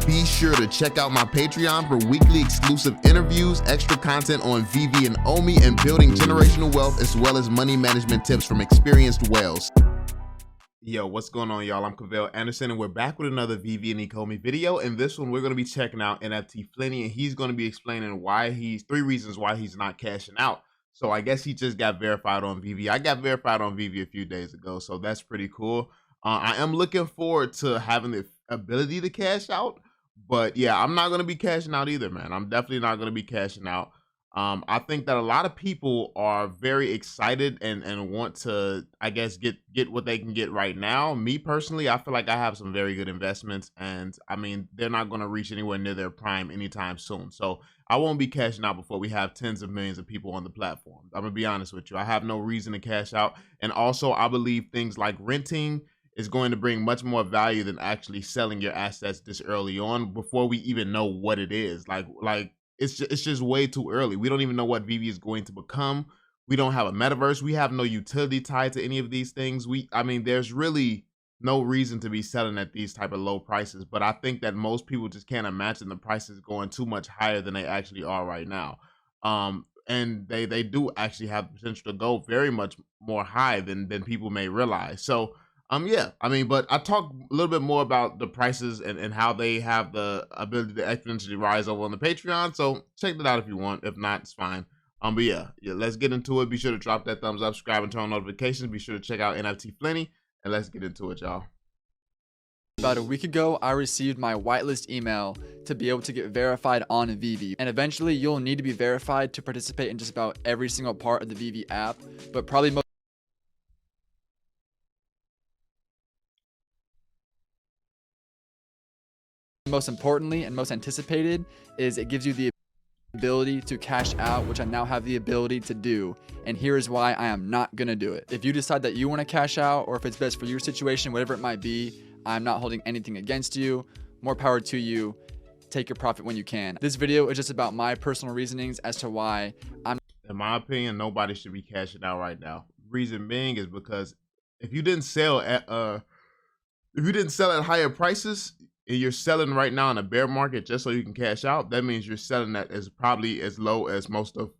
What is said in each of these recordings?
Be sure to check out my Patreon for weekly exclusive interviews, extra content on Veve and Omi, and building generational wealth, as well as money management tips from experienced whales. Yo, what's going on, y'all? I'm Cavell Anderson, and we're back with another Veve and Ecomi video. In this one, we're going to be checking out NFT Flinny, and he's going to be explaining why three reasons why he's not cashing out. So I guess he just got verified on Veve. I got verified on Veve a few days ago, so that's pretty cool. I am looking forward to having the ability to cash out, but yeah, I'm not going to be cashing out either, man. I'm definitely not going to be cashing out. I think that a lot of people are very excited and want to, I guess, get what they can get right now. Me personally, I feel like I have some very good investments, and I mean, they're not going to reach anywhere near their prime anytime soon. So I won't be cashing out before we have tens of millions of people on the platform. I'm gonna be honest with you. I have no reason to cash out. And also, I believe things like renting is going to bring much more value than actually selling your assets this early on before we even know what it is. Like it's just way too early. We don't even know what Veve is going to become. We don't have a metaverse. We have no utility tied to any of these things. I mean, there's really no reason to be selling at these type of low prices. But I think that most people just can't imagine the prices going too much higher than they actually are right now. And they do actually have the potential to go very much more high than people may realize. So yeah, I mean, but I talk a little bit more about the prices and how they have the ability to exponentially rise over on the Patreon. So check that out if you want. If not, it's fine. But yeah, let's get into it. Be sure to drop that thumbs up, subscribe, and turn on notifications. Be sure to check out NFT Flinny, and let's get into it, y'all. About a week ago, I received my whitelist email to be able to get verified on Veve. And eventually, you'll need to be verified to participate in just about every single part of the Veve app, but probably most importantly and most anticipated is it gives you the ability to cash out, which I now have the ability to do. And here is why I am not gonna do it. If you decide that you want to cash out, or if it's best for your situation, whatever it might be, I'm not holding anything against you. More power to you. Take your profit when you can. This video is just about my personal reasonings as to why I'm, in my opinion, nobody should be cashing out right now. Reason being is because if you didn't sell at higher prices, and you're selling right now in a bear market just so you can cash out, that means you're selling that as probably as low as most of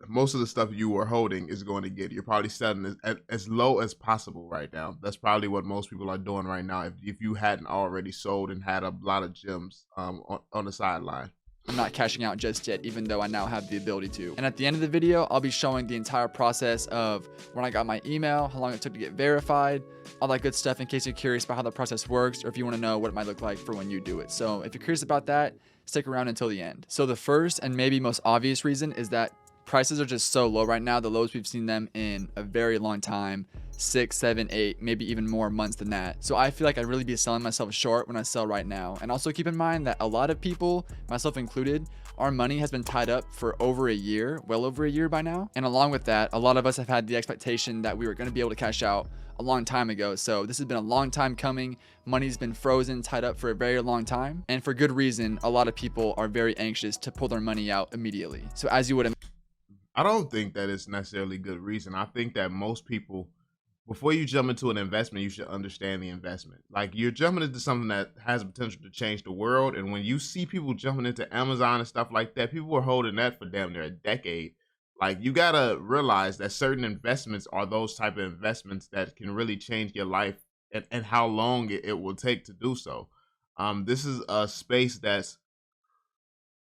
the stuff you were holding is going to get. You're probably selling as low as possible right now. That's probably what most people are doing right now if you hadn't already sold and had a lot of gems on the sideline. I'm not cashing out just yet, even though I now have the ability to. And at the end of the video, I'll be showing the entire process of when I got my email, how long it took to get verified, all that good stuff in case you're curious about how the process works, or if you want to know what it might look like for when you do it. So if you're curious about that, stick around until the end. So the first and maybe most obvious reason is that prices are just so low right now, the lowest we've seen them in a very long time. 6, 7, 8, maybe even more months than that. So I feel like I'd really be selling myself short when I sell right now. And also keep in mind that a lot of people, myself included, our money has been tied up for over a year, well over a year by now. And along with that, a lot of us have had the expectation that we were going to be able to cash out a long time ago. So this has been a long time coming. Money's been frozen, tied up for a very long time. And for good reason, a lot of people are very anxious to pull their money out immediately. So as you would imagine, I don't think that it's necessarily good reason. I think that most people, before you jump into an investment, you should understand the investment. Like, you're jumping into something that has potential to change the world. And when you see people jumping into Amazon and stuff like that, people were holding that for damn near a decade. Like, you gotta realize that certain investments are those type of investments that can really change your life and how long it will take to do so. This is a space that's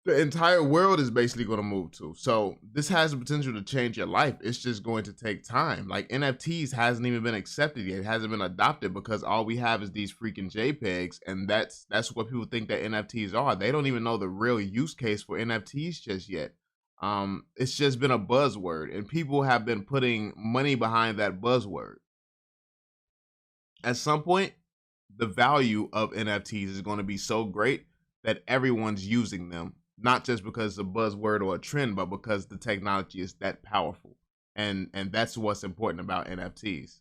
the entire world is basically going to move to. So this has the potential to change your life. It's just going to take time. Like, NFTs hasn't even been accepted yet. It hasn't been adopted because all we have is these freaking JPEGs. And that's what people think that NFTs are. They don't even know the real use case for NFTs just yet. It's just been a buzzword, and people have been putting money behind that buzzword. At some point, the value of NFTs is going to be so great that everyone's using them. Not just because it's a buzzword or a trend, but because the technology is that powerful. And that's what's important about NFTs.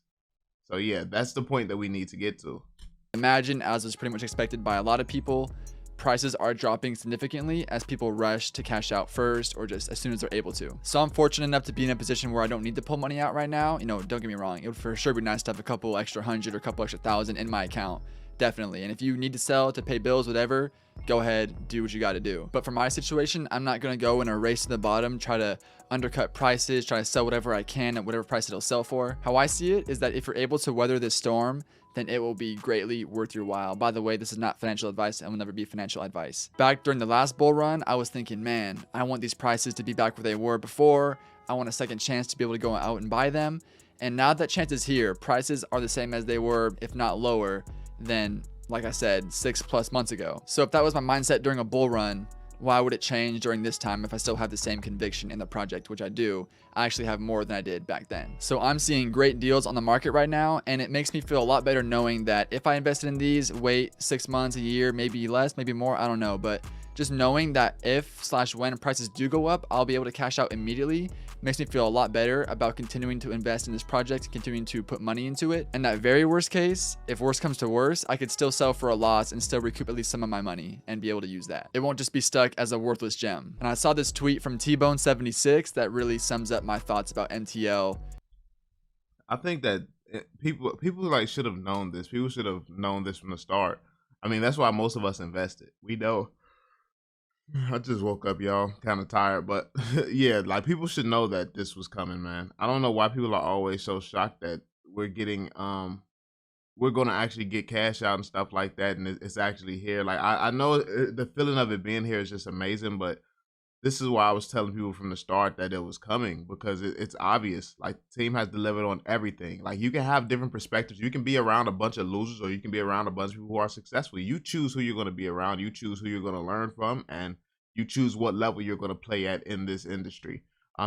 So yeah, that's the point that we need to get to. Imagine, as was pretty much expected by a lot of people, prices are dropping significantly as people rush to cash out first or just as soon as they're able to. So I'm fortunate enough to be in a position where I don't need to pull money out right now. You know, don't get me wrong, it would for sure be nice to have a couple extra hundred or a couple extra thousand in my account. definitely. And if you need to sell to pay bills, whatever, go ahead, do what you got to do. But for my situation, I'm not going to go in a race to the bottom, try to undercut prices, try to sell whatever I can at whatever price it'll sell for. How I see it is that if you're able to weather this storm, then it will be greatly worth your while. By the way, this is not financial advice and will never be financial advice. Back during the last bull run, I was thinking, man, I want these prices to be back where they were before. I want a second chance to be able to go out and buy them. And now that chance is here, prices are the same as they were, if not lower, than, like I said, 6+ months ago. So if that was my mindset during a bull run, why would it change during this time if I still have the same conviction in the project, which I do? I actually have more than I did back then. So I'm seeing great deals on the market right now, and it makes me feel a lot better knowing that if I invested in these, wait 6 months, a year, maybe less, maybe more, I don't know, but just knowing that if/when prices do go up, I'll be able to cash out immediately makes me feel a lot better about continuing to invest in this project, continuing to put money into it. And that very worst case, if worse comes to worse, I could still sell for a loss and still recoup at least some of my money and be able to use that. It won't just be stuck as a worthless gem. And I saw this tweet from T-Bone76 that really sums up my thoughts about MTL. I think that people like should have known this. People should have known this from the start. I mean, that's why most of us invested. We know. I just woke up, y'all, kind of tired, but yeah, like people should know that this was coming, man. I don't know why people are always so shocked that we're getting, we're going to actually get cash out and stuff like that, and it's actually here. Like I know the feeling of it being here is just amazing, but this is why I was telling people from the start that it was coming, because it's obvious. Like, the team has delivered on everything. Like, you can have different perspectives. You can be around a bunch of losers, or you can be around a bunch of people who are successful. You choose who you're going to be around. You choose who you're going to learn from, and you choose what level you're going to play at in this industry.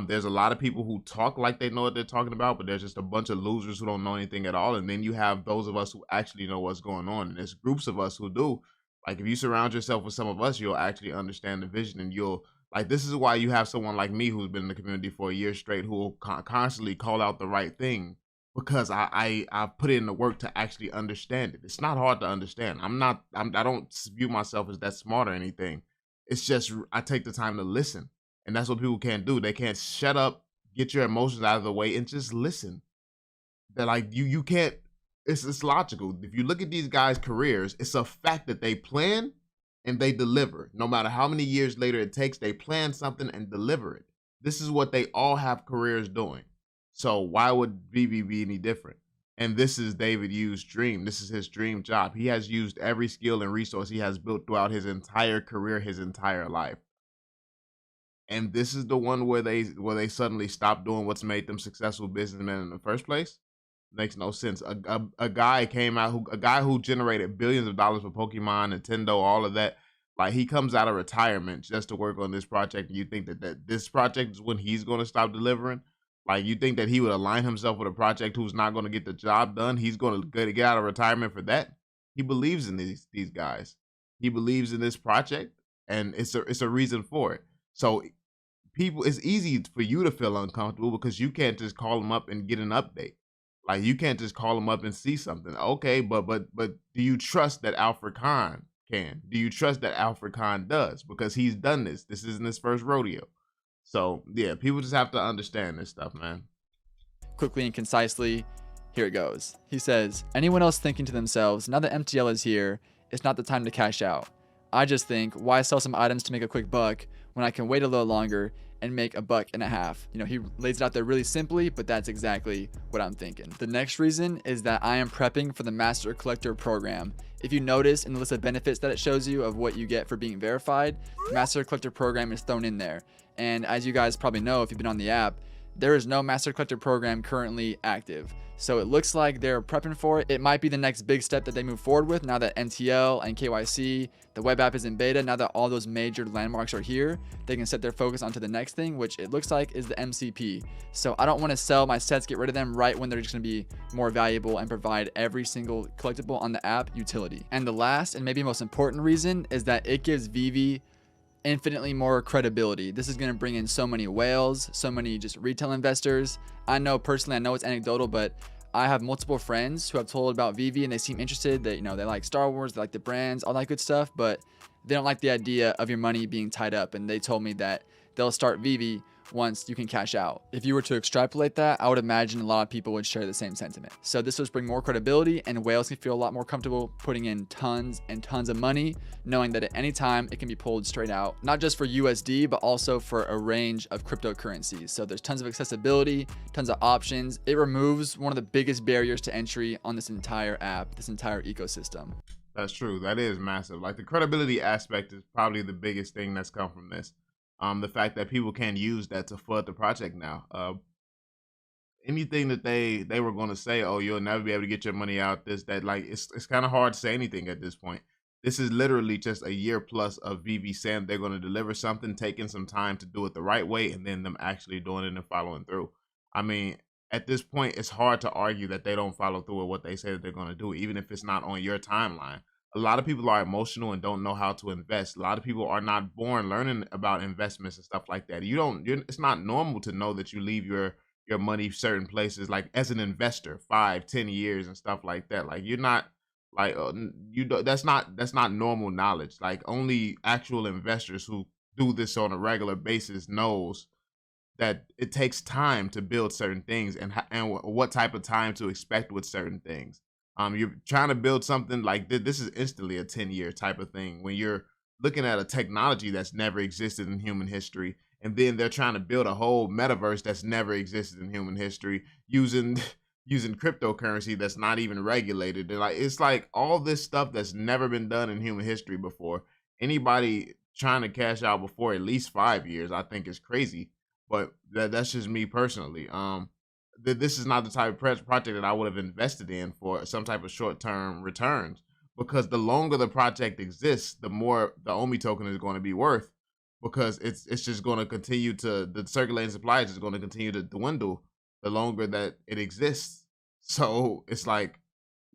There's a lot of people who talk like they know what they're talking about, but there's just a bunch of losers who don't know anything at all. And then you have those of us who actually know what's going on. And there's groups of us who do. Like, if you surround yourself with some of us, you'll actually understand the vision, and you'll, like, this is why you have someone like me who's been in the community for a year straight, who will constantly call out the right thing, because I put in the work to actually understand it. It's not hard to understand. I don't view myself as that smart or anything. It's just I take the time to listen, and that's what people can't do. They can't shut up, get your emotions out of the way, and just listen. They're like, you can't. It's logical. If you look at these guys' careers, it's a fact that they plan and they deliver. No matter how many years later it takes, they plan something and deliver it. This is what they all have careers doing. So why would Veve be any different? And this is David Yu's dream. This is his dream job. He has used every skill and resource he has built throughout his entire career, his entire life. And this is the one where they suddenly stop doing what's made them successful businessmen in the first place. Makes no sense. A guy came out who generated billions of dollars for Pokemon, Nintendo, all of that. Like, he comes out of retirement just to work on this project, and you think that this project is when he's going to stop delivering? Like, you think that he would align himself with a project who's not going to get the job done? He's going to get out of retirement for that? He believes in these guys. He believes in this project, and it's a reason for it. So people, it's easy for you to feel uncomfortable because you can't just call them up and get an update. Like, you can't just call them up and see something. Okay, but do you trust that Alfred Khan can? Do you trust that Alfred Khan does? Because he's done this. This isn't his first rodeo. So, yeah, people just have to understand this stuff, man. Quickly and concisely, here it goes. He says, anyone else thinking to themselves, now that MTL is here, it's not the time to cash out. I just think, why sell some items to make a quick buck when I can wait a little longer and make $1.50? You know, he lays it out there really simply, but that's exactly what I'm thinking. The next reason is that I am prepping for the Master Collector program. If you notice in the list of benefits that it shows you of what you get for being verified, the Master Collector program is thrown in there. And as you guys probably know, if you've been on the app, there is no Master Collector program currently active. So it looks like they're prepping for it. It might be the next big step that they move forward with now that MTL and KYC, the web app is in beta. Now that all those major landmarks are here, they can set their focus onto the next thing, which it looks like is the MCP. So I don't want to sell my sets, get rid of them right when they're just going to be more valuable and provide every single collectible on the app utility. And the last and maybe most important reason is that it gives Veve infinitely more credibility. This is going to bring in so many whales, so many just retail investors. I know personally, I know it's anecdotal, but I have multiple friends who have told about Veve and they seem interested. They, you know, they like Star Wars, they like the brands, all that good stuff, but they don't like the idea of your money being tied up. And they told me that they'll start Veve once you can cash out. If you were to extrapolate that, I would imagine a lot of people would share the same sentiment. So this would bring more credibility, and whales can feel a lot more comfortable putting in tons and tons of money, knowing that at any time it can be pulled straight out, not just for USD, but also for a range of cryptocurrencies. So there's tons of accessibility, tons of options. It removes one of the biggest barriers to entry on this entire app, this entire ecosystem. That's true. That is massive. Like, the credibility aspect is probably the biggest thing that's come from this. The fact that people can use that to flood the project now. Anything that they were going to say, oh, you'll never be able to get your money out, this, that, like, it's kind of hard to say anything at this point. This is literally just a year plus of Veve saying they're going to deliver something, taking some time to do it the right way, and then them actually doing it and following through. I mean, at this point, it's hard to argue that they don't follow through with what they say that they're going to do, even if it's not on your timeline. A lot of people are emotional and don't know how to invest. A lot of people are not born learning about investments and stuff like that. It's not normal to know that you leave your money certain places, like as an investor, 5-10 years and stuff like that. Like, you're not like that's not normal knowledge. Like, only actual investors who do this on a regular basis knows that it takes time to build certain things, and what type of time to expect with certain things. You're trying to build something like this is instantly a 10-year type of thing when you're looking at a technology that's never existed in human history, and then they're trying to build a whole metaverse that's never existed in human history using cryptocurrency that's not even regulated. And it's like all this stuff that's never been done in human history before. Anybody trying to cash out before at least 5 years, I think, is crazy. But that's just me personally. This is not the type of project that I would have invested in for some type of short-term returns, because the longer the project exists, the more the OMI token is going to be worth, because it's just going to continue to, the circulating supply is just going to continue to dwindle the longer that it exists. So it's like,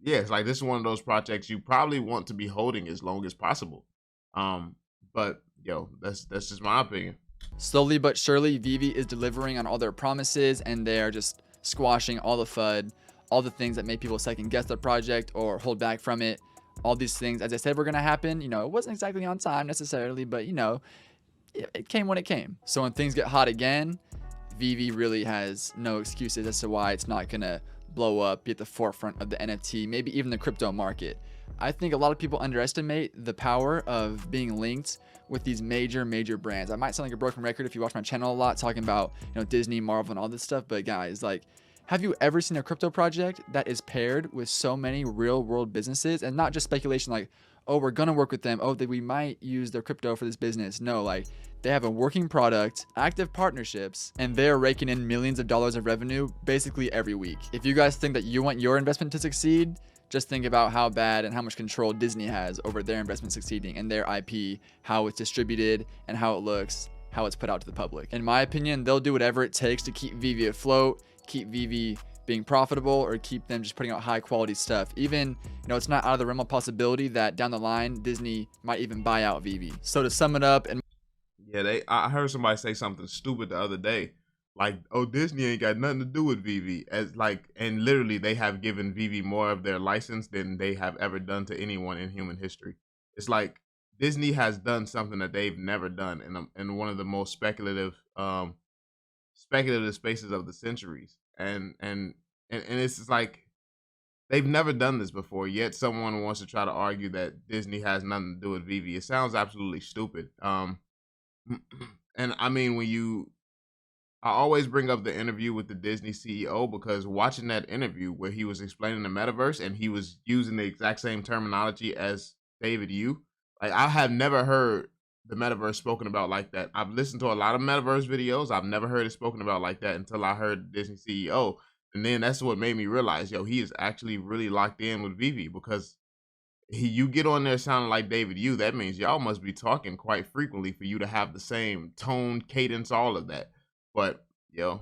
yeah, it's like this is one of those projects you probably want to be holding as long as possible. But that's just my opinion. Slowly but surely, Veve is delivering on all their promises, and they are just squashing all the FUD, all the things that make people second guess their project or hold back from it. All these things, as I said, were going to happen. It wasn't exactly on time necessarily, but it came when it came. So when things get hot again, Veve really has no excuses as to why it's not going to blow up, be at the forefront of the NFT, maybe even the crypto market. I think a lot of people underestimate the power of being linked with these major brands. I might sound like a broken record if you watch my channel a lot, talking about Disney, Marvel, and all this stuff, but guys, like, have you ever seen a crypto project that is paired with so many real world businesses, and not just speculation like, oh, we're gonna work with them, oh, that we might use their crypto for this business? No, like, they have a working product, active partnerships, and they're raking in millions of dollars of revenue basically every week. If you guys think that you want your investment to succeed, just think about how bad and how much control Disney has over their investment succeeding and their IP, how it's distributed and how it looks, how it's put out to the public. In my opinion, they'll do whatever it takes to keep Veve afloat, keep Veve being profitable, or keep them just putting out high quality stuff. Even, it's not out of the realm of possibility that down the line, Disney might even buy out Veve. So to sum it up, and I heard somebody say something stupid the other day. Like, oh, Disney ain't got nothing to do with Veve, and literally they have given Veve more of their license than they have ever done to anyone in human history. It's like Disney has done something that they've never done in one of the most speculative spaces of the centuries, and it's just like they've never done this before. Yet someone wants to try to argue that Disney has nothing to do with Veve. It sounds absolutely stupid. And I mean, I always bring up the interview with the Disney CEO, because watching that interview where he was explaining the metaverse and he was using the exact same terminology as David Yu, like, I have never heard the metaverse spoken about like that. I've listened to a lot of metaverse videos. I've never heard it spoken about like that until I heard the Disney CEO. And then that's what made me realize, he is actually really locked in with Veve, because you get on there sounding like David Yu. That means y'all must be talking quite frequently for you to have the same tone, cadence, all of that. But, in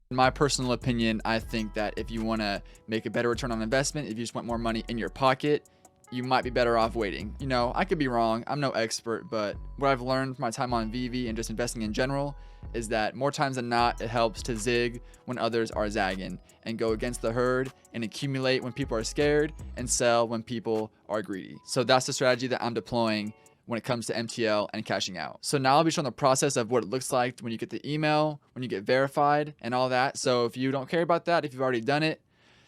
my personal opinion, I think that if you want to make a better return on investment, if you just want more money in your pocket, you might be better off waiting. I could be wrong. I'm no expert, but what I've learned from my time on Veve and just investing in general is that more times than not, it helps to zig when others are zagging, and go against the herd and accumulate when people are scared and sell when people are greedy. So that's the strategy that I'm deploying when it comes to MTL and cashing out. So now I'll be showing the process of what it looks like when you get the email, when you get verified, and all that. So if you don't care about that, if you've already done it,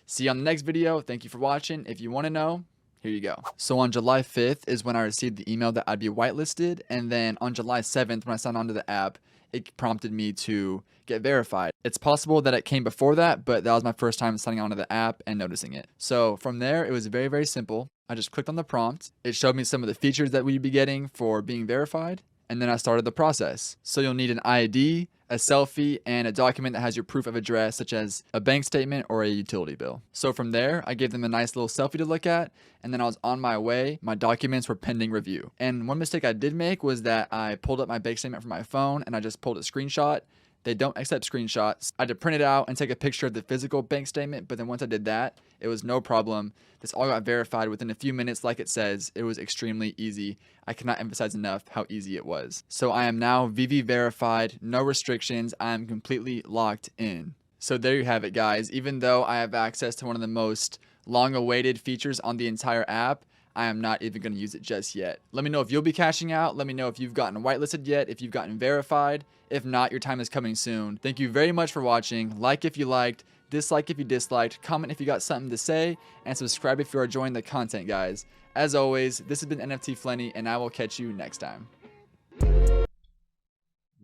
see you on the next video. Thank you for watching. If you want to know, here you go. So on July 5th is when I received the email that I'd be whitelisted. And then on July 7th, when I signed onto the app, it prompted me to get verified. It's possible that it came before that, but that was my first time signing onto the app and noticing it. So from there, it was very, very simple. I just clicked on the prompt. It showed me some of the features that we'd be getting for being verified. And then I started the process. So you'll need an ID, a selfie, and a document that has your proof of address, such as a bank statement or a utility bill. So from there, I gave them a nice little selfie to look at, and then I was on my way. My documents were pending review. And one mistake I did make was that I pulled up my bank statement from my phone and I just pulled a screenshot. They don't accept screenshots. I had to print it out and take a picture of the physical bank statement, but then once I did that, it was no problem. This all got verified within a few minutes. Like it says, it was extremely easy. I cannot emphasize enough how easy it was. So I am now Veve verified, no restrictions. I am completely locked in. So there you have it, guys. Even though I have access to one of the most long-awaited features on the entire app, I am not even going to use it just yet. Let me know if you'll be cashing out. Let me know if you've gotten whitelisted yet, if you've gotten verified. If not, your time is coming soon. Thank you very much for watching. Like if you liked, dislike if you disliked, comment if you got something to say, and subscribe if you are enjoying the content, guys. As always, this has been NFT Flenny, and I will catch you next time.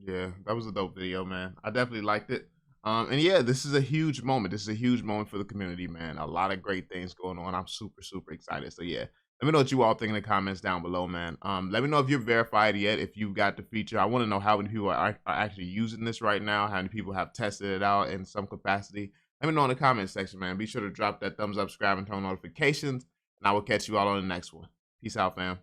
Yeah, that was a dope video, man. I definitely liked it. And yeah, this is a huge moment. This is a huge moment for the community, man. A lot of great things going on. I'm super, super excited. So yeah, let me know what you all think in the comments down below, man. Let me know if you're verified yet, if you've got the feature. I want to know how many people are actually using this right now, how many people have tested it out in some capacity. Let me know in the comment section, man. Be sure to drop that thumbs up, subscribe, and turn on notifications, and I will catch you all on the next one. Peace out, fam.